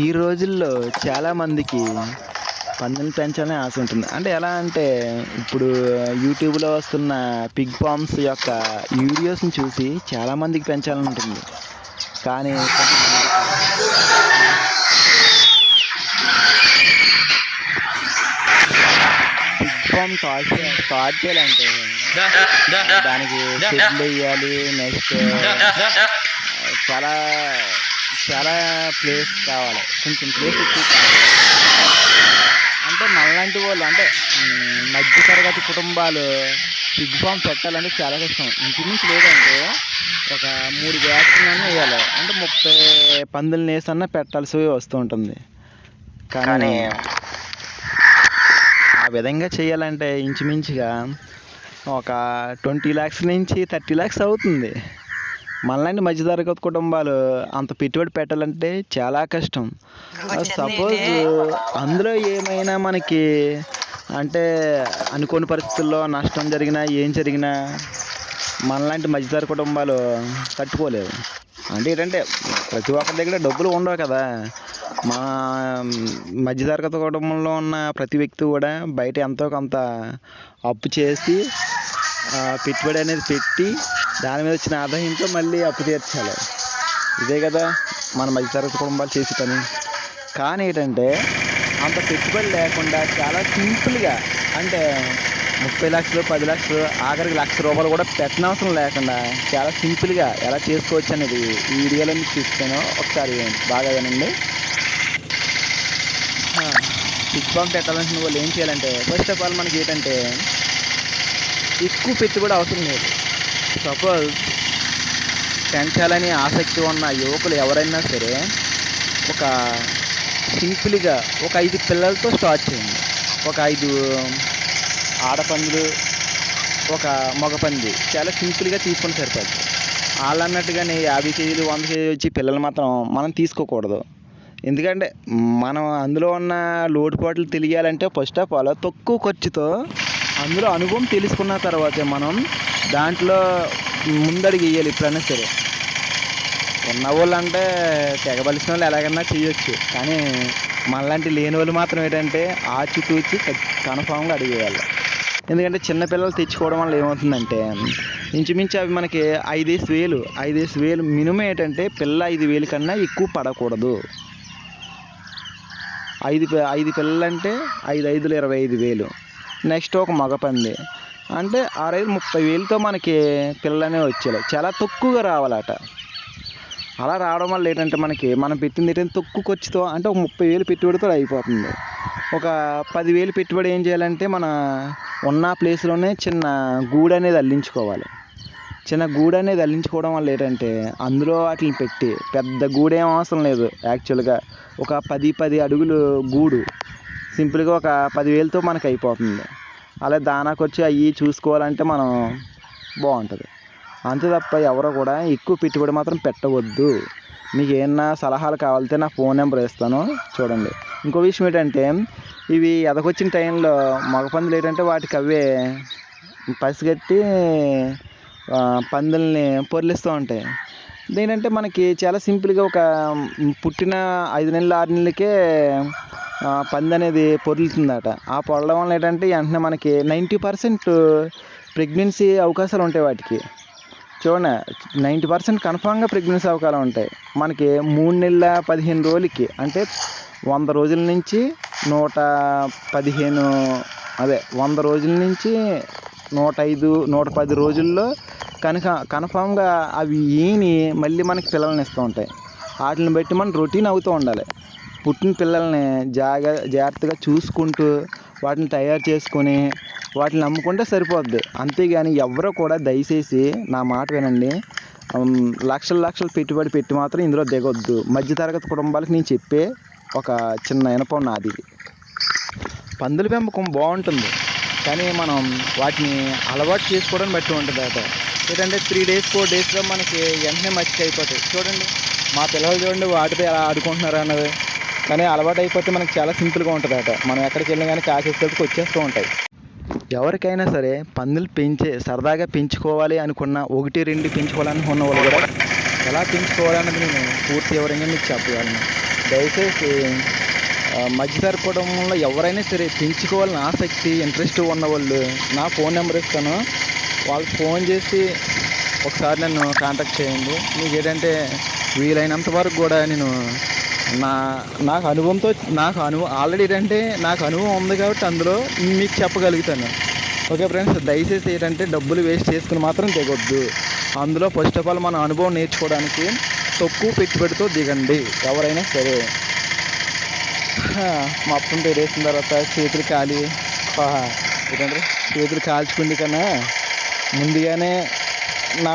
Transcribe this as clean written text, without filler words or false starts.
ఈ రోజుల్లో చాలా మందికి పందులు పెంచాలని ఆశ ఉంటుంది. అంటే ఎలా అంటే ఇప్పుడు యూట్యూబ్లో వస్తున్న పిగ్ ఫార్మ్స్ యొక్క వీడియోస్ని చూసి చాలామందికి పెంచాలని ఉంటుంది. కానీ పిగ్ ఫార్మ్ స్టార్ట్ చేయాలంటే దానికి షెడ్లు వేయాలి. నెక్స్ట్ చాలా చాలా ప్లేస్ కావాలి, కొంచెం ప్లేస్ ఎక్కువ కావాలి. అంటే మనలాంటి వాళ్ళు అంటే మధ్యతరగతి కుటుంబాలు పిగ్ ఫార్మ్ పెట్టాలంటే చాలా కష్టం. ఇంచుమించు లేదంటే ఒక 3 వ్యాక్సిన్ వేయాలి. అంటే 30 పందులు వేసన్నా పెట్టాల్సి వస్తూ ఉంటుంది. కానీ ఆ విధంగా చేయాలంటే ఇంచుమించుగా ఒక 20 lakhs నుంచి 30 lakhs అవుతుంది. మనలాంటి మధ్యతరగతి కుటుంబాలు అంత పెట్టుబడి పెట్టాలంటే చాలా కష్టం. సపోజ్ అందులో ఏమైనా మనకి అంటే అనుకోని పరిస్థితుల్లో నష్టం జరిగినా ఏం జరిగినా మనలాంటి మధ్యతరగతి కుటుంబాలు తట్టుకోలేవు. అంటే ఏంటంటే ప్రతి ఒక్కరి దగ్గర డబ్బులు ఉండవు కదా. మా మధ్యతరగతి కుటుంబంలో ఉన్న ప్రతి వ్యక్తి కూడా బయట ఎంతో కొంత అప్పు చేసి పెట్టుబడి అనేది పెట్టి దాని మీద వచ్చిన ఆదాయంతో మళ్ళీ అప్పు తీర్చాలి. ఇదే కదా మన మధ్యతరగతి కుటుంబాలు చేసే పని. కానీ ఏంటంటే అంత పెట్టుబడి లేకుండా చాలా సింపుల్గా అంటే 30 lakhs 10 lakhs ఆఖరికి ₹1,00,000 కూడా పెట్టనవసరం లేకుండా చాలా సింపుల్గా ఎలా చేసుకోవచ్చు అనేది ఈ వీడియోలో మీకు చూస్తాను. ఒకసారి బాగా వినండి. పిగ్ ఫార్మ్ పెట్టాల్సిన వాళ్ళు ఏం చేయాలంటే ఫస్ట్ ఆఫ్ ఆల్ మనకి ఏంటంటే ఎక్కువ పెట్టుబడి అవసరం లేదు. సపోజ్ పెంచాలని ఆసక్తి ఉన్న యువకులు ఎవరైనా సరే ఒక సింపుల్గా ఒక 5 పిల్లలతో స్టార్ట్ చేయండి. ఒక 5 ఆడపందులు, ఒక మగ పంది చాలా సింపుల్గా తీసుకొని సరిపోద్ది. వాళ్ళు అన్నట్టుగానే 50 kg 100 kg వచ్చి పిల్లలు మాత్రం మనం తీసుకోకూడదు. ఎందుకంటే మనం అందులో ఉన్న లోటుపాట్లు తెలియాలంటే ఫస్ట్ ఆఫ్ ఆల్ తక్కువ ఖర్చుతో అందులో అనుభవం తెలుసుకున్న తర్వాతే మనం దాంట్లో ముందడుగు వేయాలి. ఎప్పుడైనా సరే ఉన్నవాళ్ళు అంటే తెగబలిసిన వాళ్ళు ఎలాగైనా చేయొచ్చు. కానీ మనలాంటి లేని వాళ్ళు మాత్రం ఏంటంటే ఆచితూచి కన్ఫామ్గా అడిగేయాలి. ఎందుకంటే చిన్నపిల్లలు తెచ్చుకోవడం వల్ల ఏమవుతుందంటే ఇంచుమించు అవి మనకి 5,000 మినిమం ఏంటంటే పిల్ల 5,000 కన్నా ఎక్కువ పడకూడదు. 5 పిల్లలు అంటే 5 5 25,000. నెక్స్ట్ ఒక మగ పంది అంటే 6 5 30,000తో మనకి పిల్లలనే వచ్చేలా చాలా తక్కువగా రావాలట. అలా రావడం వల్ల ఏంటంటే మనకి మనం పెట్టింది ఏంటంటే తక్కువ ఖర్చుతో అంటే ఒక 30,000 పెట్టుబడితో అయిపోతుంది. ఒక 10,000 పెట్టుబడి ఏం చేయాలంటే మన ఉన్న ప్లేస్లోనే చిన్న గూడు అనేది అల్లించుకోవాలి. చిన్న గూడు అనేది అల్లించుకోవడం వల్ల ఏంటంటే అందులో వాటిని పెట్టి పెద్ద గూడు ఏం అవసరం లేదు. యాక్చువల్గా ఒక 10 అడుగులు గూడు సింపుల్గా ఒక 10,000తో మనకు అయిపోతుంది. అలా దానాకు వచ్చి అవి చూసుకోవాలంటే మనం బాగుంటుంది. అంతే తప్ప ఎవరో కూడా ఎక్కువ పెట్టుబడి మాత్రం పెట్టవద్దు. మీకు ఏమన్నా సలహాలు కావాలంటే నా ఫోన్ నెంబర్ ఇస్తాను, చూడండి. ఇంకో విషయం ఏంటంటే ఇవి ఎదకొచ్చిన టైంలో మగ పందులు ఏంటంటే వాటికి అవే పసిగట్టి పందుల్ని పొర్లిస్తూ ఉంటాయి. దేనంటే మనకి చాలా సింపుల్గా ఒక పుట్టిన 5 నెలలు 6 నెలలకే పంది అనేది పొర్లుతుందట. ఆ పొరలడం వల్ల ఏంటంటే వెంటనే మనకి 90% ప్రెగ్నెన్సీ అవకాశాలు ఉంటాయి. వాటికి చూడండి 90% కన్ఫామ్గా ప్రెగ్నెన్సీ అవకాశాలు ఉంటాయి. మనకి 3 నెలల 15 రోజులకి అంటే 100 రోజుల నుంచి 115 100 రోజుల నుంచి 105 110 రోజుల్లో కన్ఫామ్గా అవి ఈని మళ్ళీ మనకి పిల్లల్ని ఇస్తూ ఉంటాయి. వాటిని బట్టి మనం రొటీన్ అవుతూ ఉండాలి. పుట్టిన పిల్లల్ని జాగ్రత్తగా చూసుకుంటూ వాటిని తయారు చేసుకొని వాటిని నమ్ముకుంటే సరిపోద్ది. అంతేగాని ఎవరో కూడా దయచేసి నా మాట వినండి. లక్షలు పెట్టుబడి పెట్టి మాత్రం ఇందులో దిగొద్దు. మధ్యతరగతి కుటుంబాలకు నేను చెప్పే ఒక చిన్న వినపం నాది. పందుల పెంపకం బాగుంటుంది, కానీ మనం వాటిని అలవాటు చేసుకోవడం బట్టి ఉంటుంది అట. ఏంటంటే 3 days 4 daysలో మనకి వెంటనే మచ్చిక అయిపోతాయి. చూడండి మా పిల్లలు చూడండి వాటితో ఎలా ఆడుకుంటున్నారు అన్నది. కానీ అలవాటు అయిపోతే మనకి చాలా సింపుల్గా ఉంటుంది అట. మనం ఎక్కడికి వెళ్ళినా కానీ కాసేపటికి వచ్చేస్తూ ఉంటాయి. ఎవరికైనా సరే పందులు సరదాగా పెంచుకోవాలి అనుకున్న 1 2 పెంచుకోవాలనుకున్న వాళ్ళు కూడా ఎలా ఎలా పెంచుకోవాలన్నది నేను పూర్తి వివరంగా మీకు చెప్పగలను. దయచేసి మధ్యతరగతి కుటుంబంలో ఎవరైనా సరే పెంచుకోవాలని ఆసక్తి ఇంట్రెస్ట్ ఉన్నవాళ్ళు నా ఫోన్ నెంబర్ ఇస్తాను, వాళ్ళకి ఫోన్ చేసి ఒకసారి నన్ను కాంటాక్ట్ చేయండి. మీకు ఏంటంటే వీలైనంత వరకు కూడా నేను నా నాకు అనుభవంతో ఆల్రెడీ ఏంటంటే నాకు అనుభవం ఉంది కాబట్టి అందులో మీకు చెప్పగలుగుతాను. ఓకే ఫ్రెండ్స్, దయచేసి ఏంటంటే డబ్బులు వేస్ట్ చేసుకుని మాత్రం దిగొద్దు. అందులో ఫస్ట్ ఆఫ్ ఆల్ మన అనుభవం నేర్చుకోవడానికి తక్కువ పెట్టుబడితో దిగండి ఎవరైనా సరే. మొత్తం పెరేసిన తర్వాత చేతులు కాలి ఏంటంటే చేతులు కాల్చుకుంది కన్నా ముందుగానే నా